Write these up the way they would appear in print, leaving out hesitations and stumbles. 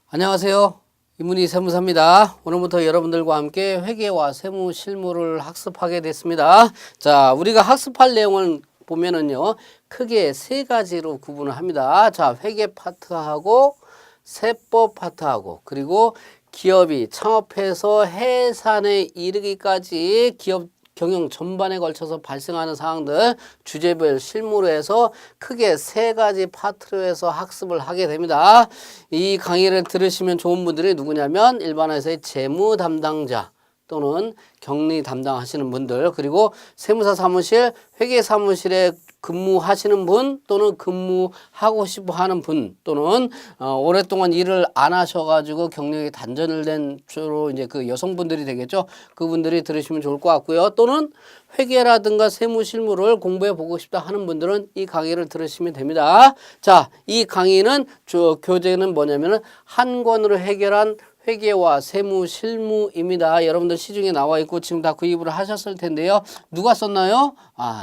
안녕하세요. 이문희 세무사입니다. 오늘부터 여러분들과 함께 회계와 세무 실무를 학습하게 됐습니다. 자, 우리가 학습할 내용을 보면은요, 크게 세 가지로 구분을 합니다. 자, 회계 파트하고 세법 파트하고 그리고 기업이 창업해서 해산에 이르기까지 기업 경영 전반에 걸쳐서 발생하는 사항들 주제별 실무로 해서 크게 세 가지 파트로 해서 학습을 하게 됩니다. 이 강의를 들으시면 좋은 분들이 누구냐면 일반회사의 재무 담당자 또는 격리 담당하시는 분들, 그리고 세무사 사무실, 회계 사무실에 근무하시는 분 또는 근무하고 싶어 하는 분, 또는 오랫동안 일을 안 하셔가지고 경력이 단절을 된 주로 이제 그 여성분들이 되겠죠. 그분들이 들으시면 좋을 것 같고요. 또는 회계라든가 세무 실무를 공부해 보고 싶다 하는 분들은 이 강의를 들으시면 됩니다. 자, 이 강의는 교재는 뭐냐면은 한 권으로 해결한 회계와 세무 실무입니다. 여러분들 시중에 나와 있고 지금 다 구입을 하셨을 텐데요. 누가 썼나요?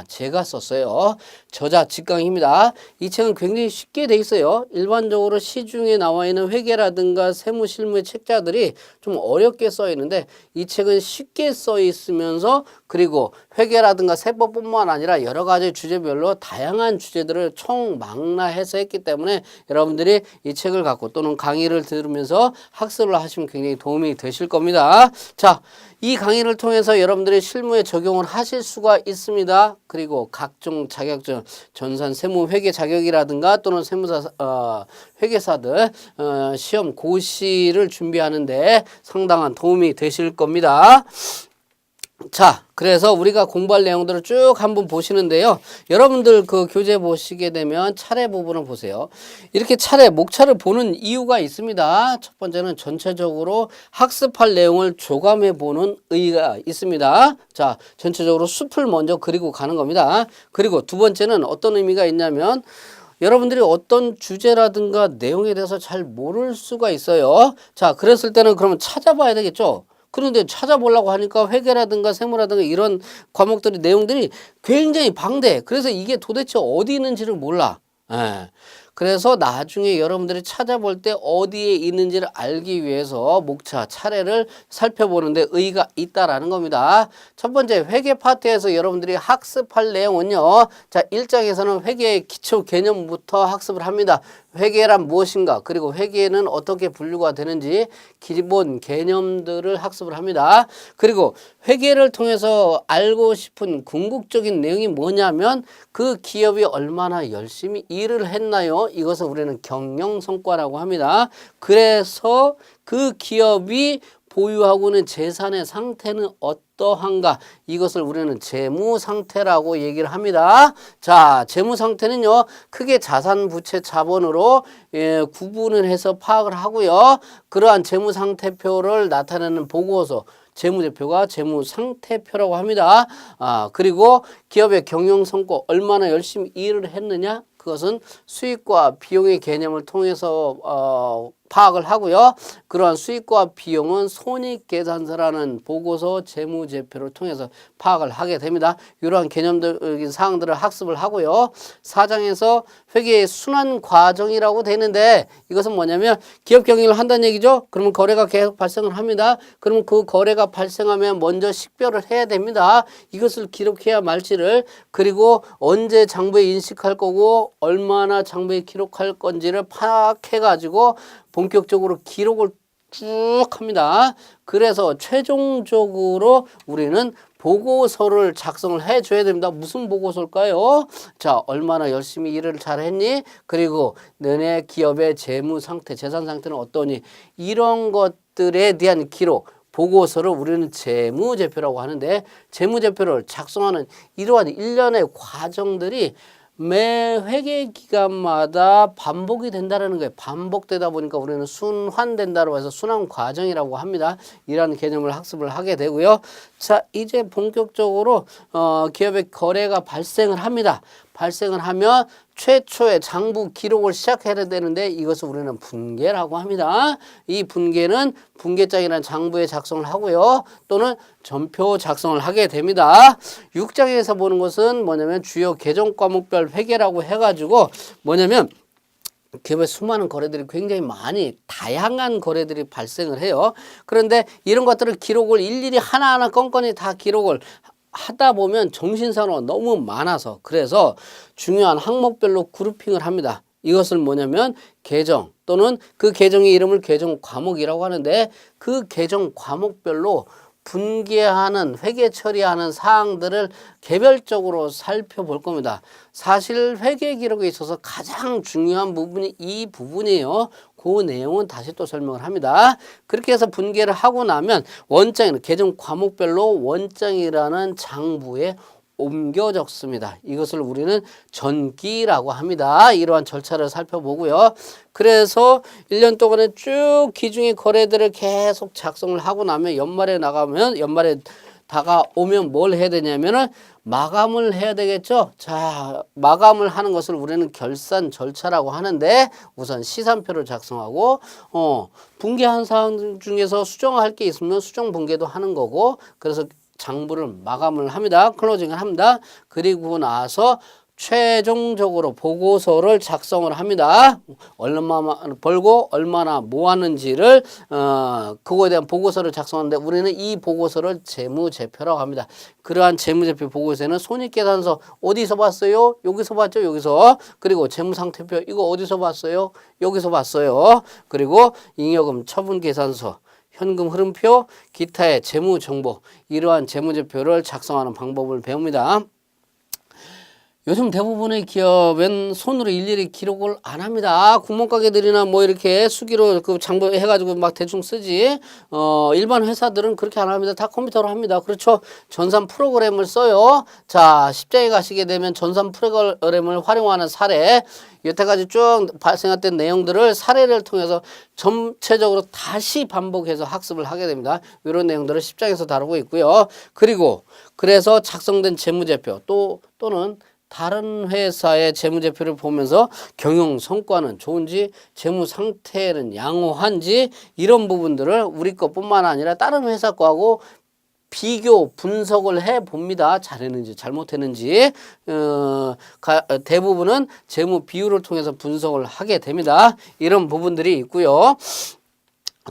제가 썼어요. 저자 직강입니다. 이 책은 굉장히 쉽게 돼 있어요. 일반적으로 시중에 나와 있는 회계라든가 세무 실무의 책자들이 좀 어렵게 써 있는데 이 책은 쉽게 써 있으면서, 그리고 회계라든가 세법뿐만 아니라 여러 가지 주제별로 다양한 주제들을 총망라해서 했기 때문에 여러분들이 이 책을 갖고 또는 강의를 들으면서 학습을 하시면 굉장히 도움이 되실 겁니다. 자, 이 강의를 통해서 여러분들이 실무에 적용을 하실 수가 있습니다. 그리고 각종 자격증, 전산 세무 회계 자격이라든가 또는 세무사 회계사들 시험 고시를 준비하는데 상당한 도움이 되실 겁니다. 자, 그래서 우리가 공부할 내용들을 쭉 한번 보시는데요. 여러분들 그 교재 보시게 되면 차례 부분을 보세요. 이렇게 목차를 보는 이유가 있습니다. 첫 번째는 전체적으로 학습할 내용을 조감해 보는 의의가 있습니다. 자, 전체적으로 숲을 먼저 그리고 가는 겁니다. 그리고 두 번째는 어떤 의미가 있냐면 여러분들이 어떤 주제라든가 내용에 대해서 잘 모를 수가 있어요. 자, 그랬을 때는 그러면 찾아봐야 되겠죠. 그런데 찾아보려고 하니까 회계라든가 세무라든가 이런 과목들이 내용들이 굉장히 방대해. 그래서 이게 도대체 어디 있는지를 몰라. 그래서 나중에 여러분들이 찾아볼 때 어디에 있는지를 알기 위해서 목차 차례를 살펴보는데 의의가 있다라는 겁니다. 첫 번째 회계 파트에서 여러분들이 학습할 내용은요. 자, 1장에서는 회계의 기초 개념부터 학습을 합니다. 회계란 무엇인가, 그리고 회계는 어떻게 분류가 되는지 기본 개념들을 학습을 합니다. 그리고 회계를 통해서 알고 싶은 궁극적인 내용이 뭐냐면 그 기업이 얼마나 열심히 일을 했나요? 이것을 우리는 경영성과라고 합니다. 그래서 그 기업이 보유하고 있는 재산의 상태는 어떠한가? 이것을 우리는 재무 상태라고 얘기를 합니다. 자, 재무 상태는요, 크게 자산, 부채, 자본으로 구분을 해서 파악을 하고요. 그러한 재무 상태표를 나타내는 보고서, 재무제표가 재무상태표라고 합니다. 그리고 기업의 경영성과 얼마나 열심히 일을 했느냐? 그것은 수익과 비용의 개념을 통해서 파악을 하고요. 그러한 수익과 비용은 손익계산서라는 보고서 재무제표를 통해서 파악을 하게 됩니다. 이러한 개념적인 사항들을 학습을 하고요. 4장에서 회계의 순환 과정이라고 되는데 이것은 뭐냐면 기업 경영을 한다는 얘기죠. 그러면 거래가 계속 발생을 합니다. 그러면 그 거래가 발생하면 먼저 식별을 해야 됩니다. 이것을 기록해야 말지를, 그리고 언제 장부에 인식할 거고 얼마나 장부에 기록할 건지를 파악해 가지고 본격적으로 기록을 쭉 합니다. 그래서 최종적으로 우리는 보고서를 작성을 해줘야 됩니다. 무슨 보고서일까요? 자, 얼마나 열심히 일을 잘했니? 그리고 너네 기업의 재무 상태, 재산 상태는 어떠니? 이런 것들에 대한 기록, 보고서를 우리는 재무제표라고 하는데, 재무제표를 작성하는 이러한 일련의 과정들이 매 회계 기간마다 반복이 된다는 거예요. 반복되다 보니까 우리는 순환된다고 해서 순환 과정이라고 합니다. 이런 개념을 학습을 하게 되고요. 자, 이제 본격적으로 기업의 거래가 발생을 합니다. 발생을 하면 최초의 장부 기록을 시작해야 되는데 이것을 우리는 분계라고 합니다. 이 분계는 분계장이라는 장부에 작성을 하고요. 또는 전표 작성을 하게 됩니다. 6장에서 보는 것은 뭐냐면 주요 계정 과목별 회계라고 해가지고 뭐냐면 기업의 수많은 거래들이 굉장히 많이 다양한 거래들이 발생을 해요. 그런데 이런 것들을 기록을 일일이 하나하나 건건히 다 기록을 하다 보면 정신사고가 너무 많아서 그래서 중요한 항목별로 그룹핑을 합니다. 이것을 뭐냐면 계정 또는 그 계정의 이름을 계정 과목이라고 하는데 그 계정 과목별로 분개하는 회계 처리하는 사항들을 개별적으로 살펴볼 겁니다. 사실 회계 기록에 있어서 가장 중요한 부분이 이 부분이에요. 그 내용은 다시 또 설명을 합니다. 그렇게 해서 분개를 하고 나면 원장에는 계정 과목별로 원장이라는 장부에 옮겨 적습니다. 이것을 우리는 전기라고 합니다. 이러한 절차를 살펴보고요. 그래서 1년 동안에 쭉 기중의 거래들을 계속 작성을 하고 나면 연말에 다가오면 뭘 해야 되냐면은 마감을 해야 되겠죠. 자, 마감을 하는 것을 우리는 결산 절차라고 하는데 우선 시산표를 작성하고 분개한 사항 중에서 수정할 게 있으면 수정 분개도 하는 거고 그래서 장부를 마감을 합니다. 클로징을 합니다. 그리고 나서 최종적으로 보고서를 작성을 합니다. 얼마나 벌고 얼마나 모았는지를 그거에 대한 보고서를 작성하는데 우리는 이 보고서를 재무제표라고 합니다. 그러한 재무제표 보고서에는 손익계산서 어디서 봤어요? 여기서 봤죠? 여기서. 그리고 재무상태표 이거 어디서 봤어요? 여기서 봤어요. 그리고 잉여금 처분계산서 현금 흐름표, 기타의 재무정보 이러한 재무제표를 작성하는 방법을 배웁니다. 요즘 대부분의 기업은 손으로 일일이 기록을 안 합니다. 구멍가게들이나 뭐 이렇게 수기로 그 장부 해가지고 막 대충 쓰지. 일반 회사들은 그렇게 안 합니다. 다 컴퓨터로 합니다. 그렇죠? 전산 프로그램을 써요. 자, 십장에 가시게 되면 전산 프로그램을 활용하는 사례. 여태까지 쭉 발생했던 내용들을 사례를 통해서 전체적으로 다시 반복해서 학습을 하게 됩니다. 이런 내용들을 십장에서 다루고 있고요. 그리고 그래서 작성된 재무제표 또는 다른 회사의 재무제표를 보면서 경영 성과는 좋은지 재무 상태는 양호한지 이런 부분들을 우리 것뿐만 아니라 다른 회사 거하고 비교 분석을 해 봅니다. 잘했는지 잘못했는지 대부분은 재무 비율을 통해서 분석을 하게 됩니다. 이런 부분들이 있고요.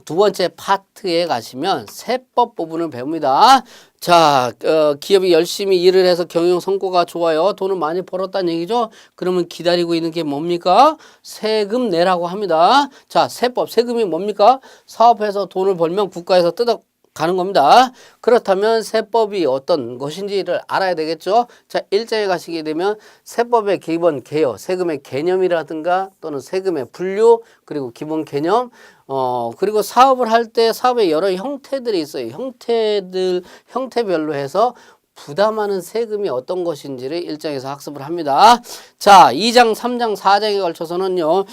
두 번째 파트에 가시면 세법 부분을 배웁니다. 자, 기업이 열심히 일을 해서 경영 성과가 좋아요. 돈을 많이 벌었다는 얘기죠. 그러면 기다리고 있는 게 뭡니까? 세금 내라고 합니다. 자, 세법, 세금이 뭡니까? 사업해서 돈을 벌면 국가에서 가는 겁니다. 그렇다면 세법이 어떤 것인지를 알아야 되겠죠. 자, 1장에 가시게 되면 세법의 기본 개요, 세금의 개념이라든가 또는 세금의 분류, 그리고 기본 개념, 그리고 사업을 할 때 사업의 여러 형태들이 있어요. 형태별로 해서 부담하는 세금이 어떤 것인지를 1장에서 학습을 합니다. 자, 2장, 3장, 4장에 걸쳐서는요,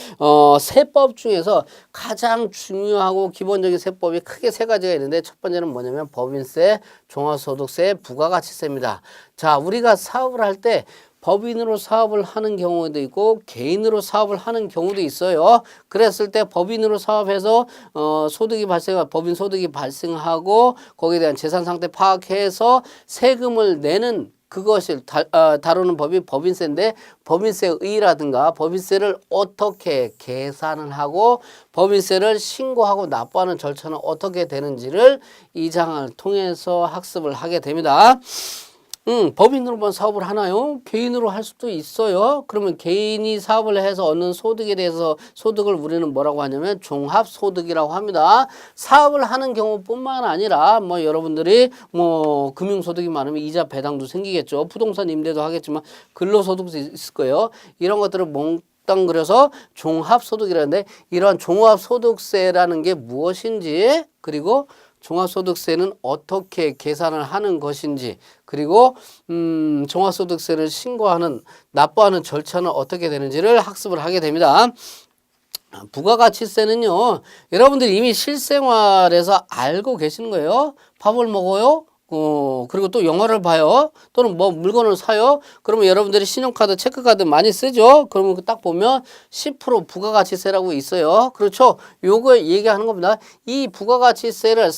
세법 중에서 가장 중요하고 기본적인 세법이 크게 세 가지가 있는데 첫 번째는 뭐냐면 법인세, 종합소득세, 부가가치세입니다. 자, 우리가 사업을 할 때 법인으로 사업을 하는 경우도 있고 개인으로 사업을 하는 경우도 있어요. 그랬을 때 법인으로 사업해서 법인 소득이 발생하고 거기에 대한 재산 상태 파악해서 세금을 내는 그것을 다루는 법이 법인세인데 법인세의라든가 법인세를 어떻게 계산을 하고 법인세를 신고하고 납부하는 절차는 어떻게 되는지를 이 장을 통해서 학습을 하게 됩니다. 법인으로만 사업을 하나요? 개인으로 할 수도 있어요. 그러면 개인이 사업을 해서 얻는 소득에 대해서 소득을 우리는 뭐라고 하냐면 종합소득이라고 합니다. 사업을 하는 경우뿐만 아니라 뭐 여러분들이 뭐 금융소득이 많으면 이자 배당도 생기겠죠. 부동산 임대도 하겠지만 근로소득도 있을 거예요. 이런 것들을 몽땅 그려서 종합소득이라는데 이러한 종합소득세라는 게 무엇인지 그리고 종합소득세는 어떻게 계산을 하는 것인지 그리고 종합소득세를 신고하는 납부하는 절차는 어떻게 되는지를 학습을 하게 됩니다. 부가가치세는요, 여러분들이 이미 실생활에서 알고 계시는 거예요. 밥을 먹어요. 그리고 또 영화를 봐요. 또는 뭐 물건을 사요. 그러면 여러분들이 신용카드, 체크카드 많이 쓰죠. 그러면 딱 보면 10% 부가가치세라고 있어요. 그렇죠? 요거 얘기하는 겁니다. 이 부가가치세를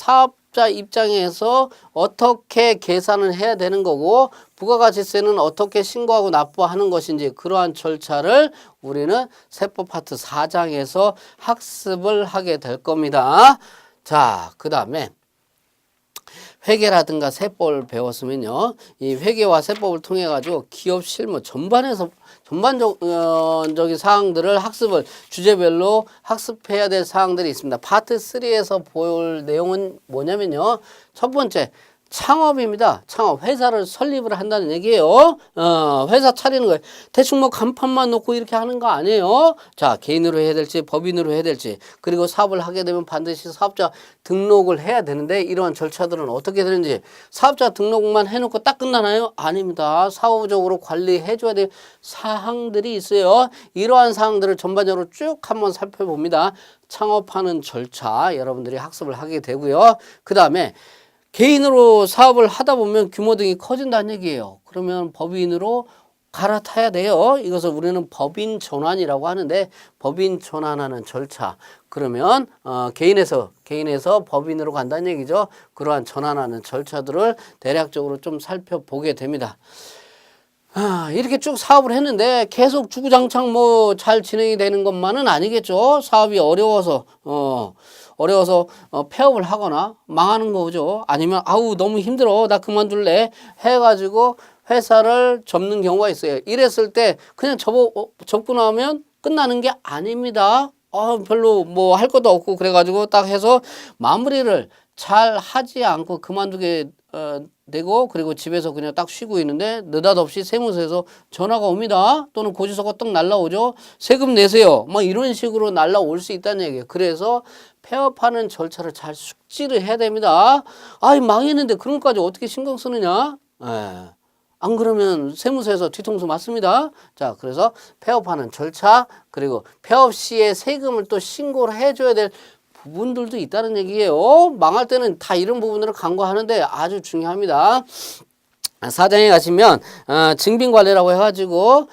사업자 입장에서 어떻게 계산을 해야 되는 거고 부가가치세는 어떻게 신고하고 납부하는 것인지 그러한 절차를 우리는 세법 파트 4장에서 학습을 하게 될 겁니다. 자, 그 다음에 회계라든가 세법을 배웠으면요. 이 회계와 세법을 통해 가지고 기업 실무 전반적인 사항들을 학습을 주제별로 학습해야 될 사항들이 있습니다. 파트 3에서 볼 내용은 뭐냐면요. 첫 번째 창업입니다. 창업. 회사를 설립을 한다는 얘기예요. 회사 차리는 거예요. 대충 뭐 간판만 놓고 이렇게 하는 거 아니에요. 자, 개인으로 해야 될지 법인으로 해야 될지 그리고 사업을 하게 되면 반드시 사업자 등록을 해야 되는데 이러한 절차들은 어떻게 되는지 사업자 등록만 해놓고 딱 끝나나요? 아닙니다. 사후적으로 관리해 줘야 될 사항들이 있어요. 이러한 사항들을 전반적으로 쭉 한번 살펴봅니다. 창업하는 절차 여러분들이 학습을 하게 되고요. 그 다음에 개인으로 사업을 하다 보면 규모 등이 커진다는 얘기예요. 그러면 법인으로 갈아타야 돼요. 이것을 우리는 법인 전환이라고 하는데 법인 전환하는 절차. 그러면 개인에서 법인으로 간다는 얘기죠. 그러한 전환하는 절차들을 대략적으로 좀 살펴보게 됩니다. 이렇게 쭉 사업을 했는데 계속 주구장창 뭐 잘 진행이 되는 것만은 아니겠죠. 사업이 어려워서 폐업을 하거나 망하는 거죠. 아니면 아우 너무 힘들어 나 그만둘래 해가지고 회사를 접는 경우가 있어요. 이랬을 때 그냥 접고 나면 끝나는 게 아닙니다. 별로 뭐 할 것도 없고 그래가지고 딱 해서 마무리를 잘 하지 않고 그만두게 되고 그리고 집에서 그냥 딱 쉬고 있는데 느닷없이 세무서에서 전화가 옵니다. 또는 고지서가 딱 날라오죠. 세금 내세요. 뭐 이런 식으로 날라올 수 있다는 얘기예요. 그래서 폐업하는 절차를 잘 숙지를 해야 됩니다. 망했는데 그런 것까지 어떻게 신경 쓰느냐? 안 그러면 세무서에서 뒤통수 맞습니다. 자, 그래서 폐업하는 절차 그리고 폐업 시에 세금을 또 신고를 해줘야 될 부분들도 있다는 얘기예요. 망할 때는 다 이런 부분들을 간과하는데 아주 중요합니다. 사장에 가시면 증빙관리라고 해가지고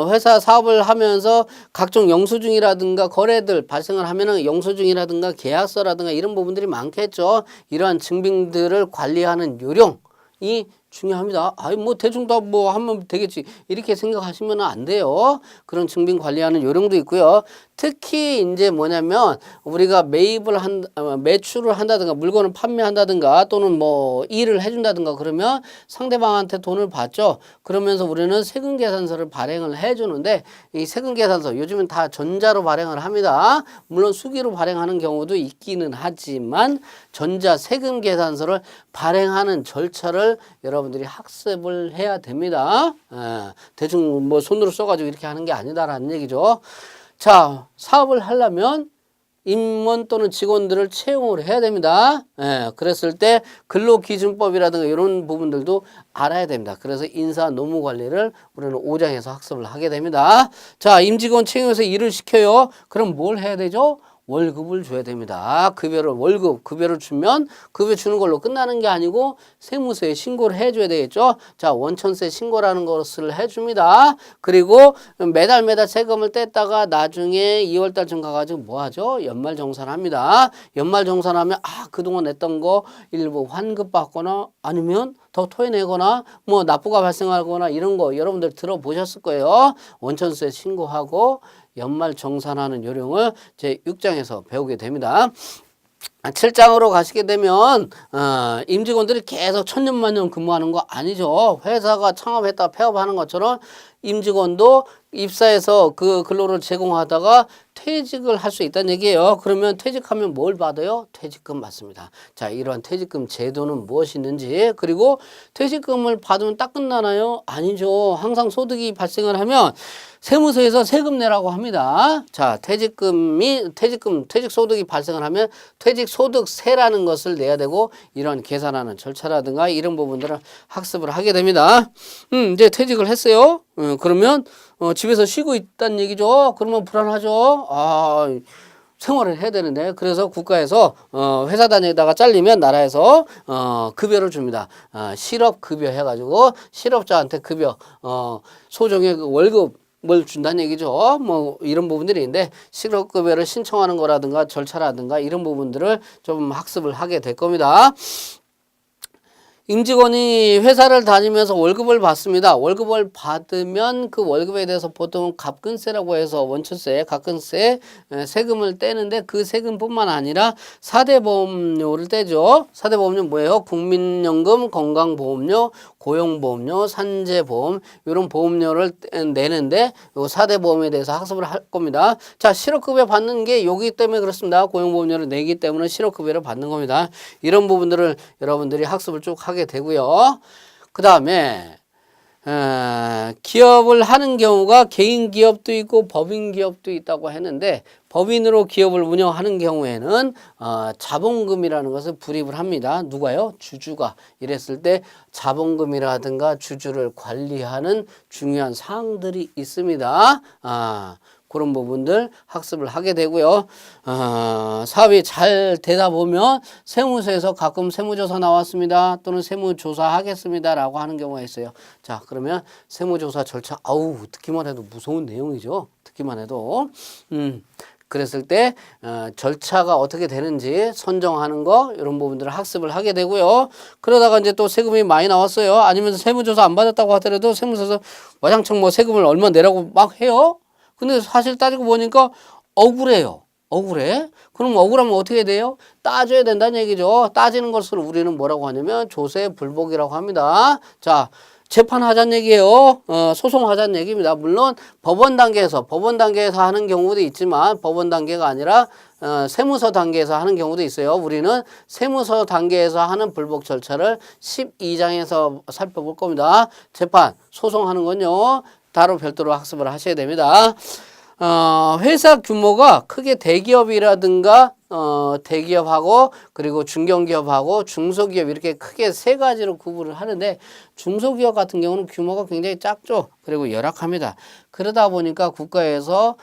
회사 사업을 하면서 각종 영수증이라든가 거래들 발생을 하면은 영수증이라든가 계약서라든가 이런 부분들이 많겠죠. 이러한 증빙들을 관리하는 요령이 중요합니다. 뭐 대충 다 뭐 하면 되겠지 이렇게 생각하시면 안 돼요. 그런 증빙 관리하는 요령도 있고요. 특히 이제 뭐냐면 우리가 매출을 한다든가 물건을 판매한다든가 또는 뭐 일을 해준다든가 그러면 상대방한테 돈을 받죠. 그러면서 우리는 세금 계산서를 발행을 해주는데 이 세금 계산서 요즘은 다 전자로 발행을 합니다. 물론 수기로 발행하는 경우도 있기는 하지만 전자 세금 계산서를 발행하는 절차를 여러분들이 학습을 해야 됩니다. 대충 뭐 손으로 써가지고 이렇게 하는 게 아니다라는 얘기죠. 자, 사업을 하려면 임원 또는 직원들을 채용을 해야 됩니다. 그랬을 때 근로기준법이라든가 이런 부분들도 알아야 됩니다. 그래서 인사 노무 관리를 우리는 5장에서 학습을 하게 됩니다. 자, 임직원 채용해서 일을 시켜요. 그럼 뭘 해야 되죠? 월급을 줘야 됩니다. 급여를 주면 급여 주는 걸로 끝나는 게 아니고 세무서에 신고를 해줘야 되겠죠. 자, 원천세 신고라는 것을 해줍니다. 그리고 매달 세금을 뗐다가 나중에 2월달쯤 가가지고 뭐 하죠? 연말정산합니다. 연말정산하면 그동안 냈던 거 일부 환급받거나 아니면 더 토해내거나 뭐 납부가 발생하거나 이런 거 여러분들 들어보셨을 거예요. 원천세 신고하고 연말 정산하는 요령을 제 6장에서 배우게 됩니다. 7장으로 가시게 되면 임직원들이 계속 천년만년 근무하는 거 아니죠. 회사가 창업했다 폐업하는 것처럼 임직원도 입사해서 그 근로를 제공하다가 퇴직을 할 수 있다는 얘기예요. 그러면 퇴직하면 뭘 받아요? 퇴직금 받습니다. 자, 이러한 퇴직금 제도는 무엇이 있는지 그리고 퇴직금을 받으면 딱 끝나나요? 아니죠. 항상 소득이 발생을 하면 세무서에서 세금 내라고 합니다. 자, 퇴직소득이 발생을 하면 퇴직소득세라는 것을 내야 되고 이런 계산하는 절차라든가 이런 부분들을 학습을 하게 됩니다. 이제 퇴직을 했어요. 그러면 집에서 쉬고 있다는 얘기죠. 그러면 불안하죠. 생활을 해야 되는데 그래서 국가에서 회사 다니다가 잘리면 나라에서 급여를 줍니다. 실업급여 해가지고 실업자한테 급여 소정의 그 월급 뭘 준다는 얘기죠. 뭐 이런 부분들이 있는데 실업급여를 신청하는 거라든가 절차라든가 이런 부분들을 좀 학습을 하게 될 겁니다. 임직원이 회사를 다니면서 월급을 받습니다. 월급을 받으면 그 월급에 대해서 보통 갑근세라고 해서 원천세, 갑근세, 세금을 떼는데 그 세금뿐만 아니라 4대 보험료를 떼죠. 4대 보험료 뭐예요? 국민연금, 건강보험료, 고용보험료, 산재보험 이런 보험료를 내는데 요 4대 보험에 대해서 학습을 할 겁니다. 자, 실업급여 받는 게 여기 때문에 그렇습니다. 고용보험료를 내기 때문에 실업급여를 받는 겁니다. 이런 부분들을 여러분들이 학습을 쭉 하게 되고요. 그 다음에 기업을 하는 경우가 개인 기업도 있고 법인 기업도 있다고 했는데 법인으로 기업을 운영하는 경우에는 자본금이라는 것을 불입을 합니다. 누가요? 주주가. 이랬을 때 자본금이라든가 주주를 관리하는 중요한 사항들이 있습니다. 그런 부분들 학습을 하게 되고요. 사업이 잘 되다 보면 세무서에서 가끔 세무조사 나왔습니다. 또는 세무조사 하겠습니다. 라고 하는 경우가 있어요. 자, 그러면 세무조사 절차, 듣기만 해도 무서운 내용이죠. 듣기만 해도. 그랬을 때 절차가 어떻게 되는지 선정하는 거 이런 부분들을 학습을 하게 되고요. 그러다가 이제 또 세금이 많이 나왔어요. 아니면 세무조사 안 받았다고 하더라도 세무서에서 와장창 뭐 세금을 얼마 내라고 막 해요. 근데 사실 따지고 보니까 억울해요. 억울해? 그럼 억울하면 어떻게 돼요? 따져야 된다는 얘기죠. 따지는 것을 우리는 뭐라고 하냐면 조세불복이라고 합니다. 자, 재판하자는 얘기예요. 소송하자는 얘기입니다. 물론 법원 단계에서 하는 경우도 있지만 법원 단계가 아니라 세무서 단계에서 하는 경우도 있어요. 우리는 세무서 단계에서 하는 불복 절차를 12장에서 살펴볼 겁니다. 재판, 소송하는 건요. 따로 별도로 학습을 하셔야 됩니다. 회사 규모가 크게 대기업이라든가 대기업하고 그리고 중견기업하고 중소기업 이렇게 크게 세 가지로 구분을 하는데 중소기업 같은 경우는 규모가 굉장히 작죠. 그리고 열악합니다. 그러다 보니까 국가에서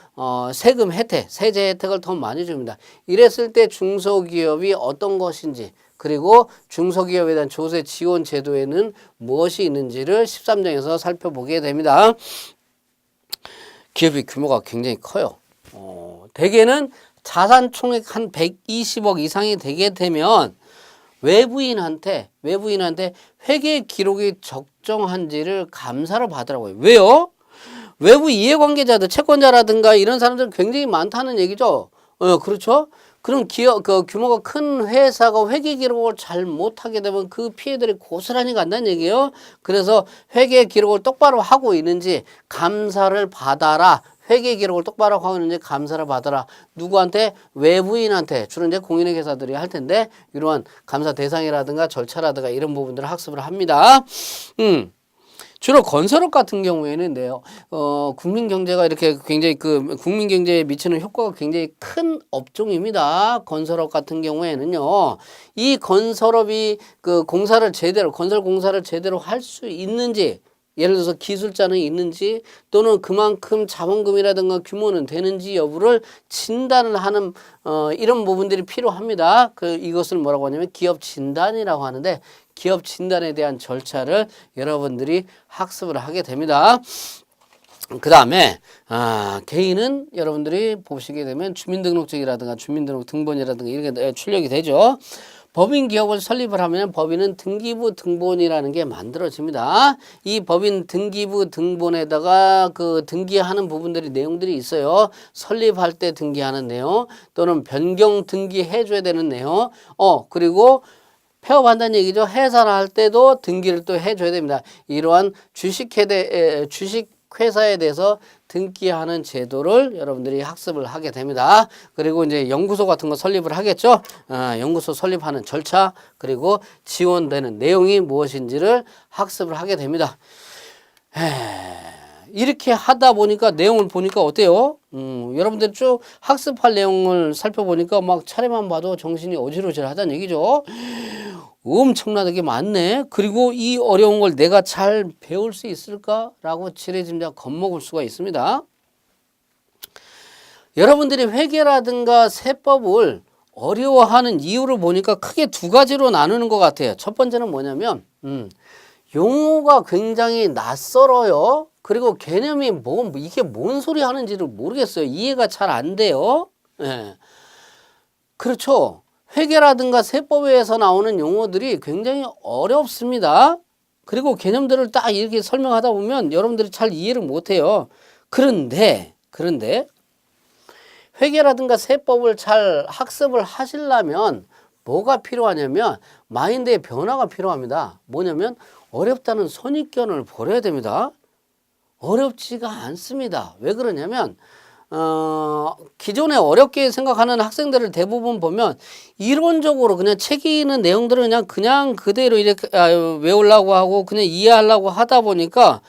세금 혜택, 세제 혜택을 더 많이 줍니다. 이랬을 때 중소기업이 어떤 것인지 그리고 중소기업에 대한 조세 지원 제도에는 무엇이 있는지를 13장에서 살펴보게 됩니다. 기업의 규모가 굉장히 커요. 대개는 자산 총액 한 120억 이상이 되게 되면 외부인한테 회계 기록이 적정한지를 감사를 받으라고요. 왜요? 외부 이해관계자들, 채권자라든가 이런 사람들 굉장히 많다는 얘기죠. 그렇죠? 그럼 규모가 큰 회사가 회계 기록을 잘 못하게 되면 그 피해들이 고스란히 간다는 얘기예요. 그래서 회계 기록을 똑바로 하고 있는지 감사를 받아라. 회계 기록을 똑바로 하고 있는지 감사를 받아라. 누구한테? 외부인한테. 주로 이제 공인회계사들이 할 텐데 이러한 감사 대상이라든가 절차라든가 이런 부분들을 학습을 합니다. 주로 건설업 같은 경우에는데요, 국민 경제가 이렇게 굉장히 국민 경제에 미치는 효과가 굉장히 큰 업종입니다. 건설업 같은 경우에는요, 이 건설업이 건설 공사를 제대로 할 수 있는지, 예를 들어서 기술자는 있는지 또는 그만큼 자본금이라든가 규모는 되는지 여부를 진단을 하는 이런 부분들이 필요합니다. 이것을 뭐라고 하냐면 기업 진단이라고 하는데 기업 진단에 대한 절차를 여러분들이 학습을 하게 됩니다. 그 다음에 개인은 여러분들이 보시게 되면 주민등록증이라든가 주민등록 등본이라든가 이렇게 출력이 되죠. 법인 기업을 설립을 하면 법인은 등기부 등본이라는 게 만들어집니다. 이 법인 등기부 등본에다가 등기하는 부분들이 내용들이 있어요. 설립할 때 등기하는 내용 또는 변경 등기해 줘야 되는 내용 그리고 폐업한다는 얘기죠. 해산할 때도 등기를 또 해줘야 됩니다. 이러한 주식회사에 대해서 등기하는 제도를 여러분들이 학습을 하게 됩니다. 그리고 이제 연구소 같은 거 설립을 하겠죠. 연구소 설립하는 절차 그리고 지원되는 내용이 무엇인지를 학습을 하게 됩니다. 이렇게 하다 보니까 내용을 보니까 어때요? 여러분들 쭉 학습할 내용을 살펴보니까 막 차례만 봐도 정신이 어지러질하다는 얘기죠. 엄청나게 많네. 그리고 이 어려운 걸 내가 잘 배울 수 있을까라고 지레짐작 겁먹을 수가 있습니다. 여러분들이 회계라든가 세법을 어려워하는 이유를 보니까 크게 두 가지로 나누는 것 같아요. 첫 번째는 뭐냐면 용어가 굉장히 낯설어요. 그리고 개념이 이게 뭔 소리 하는지를 모르겠어요. 이해가 잘 안 돼요. 예. 그렇죠. 회계라든가 세법에서 나오는 용어들이 굉장히 어렵습니다. 그리고 개념들을 딱 이렇게 설명하다 보면 여러분들이 잘 이해를 못해요. 그런데 회계라든가 세법을 잘 학습을 하시려면 뭐가 필요하냐면 마인드의 변화가 필요합니다. 뭐냐면 어렵다는 선입견을 버려야 됩니다. 어렵지가 않습니다. 왜 그러냐면 기존에 어렵게 생각하는 학생들을 대부분 보면 이론적으로 그냥 책에 있는 내용들을 그냥 그대로 이렇게 외우려고 하고 그냥 이해하려고 하다 보니까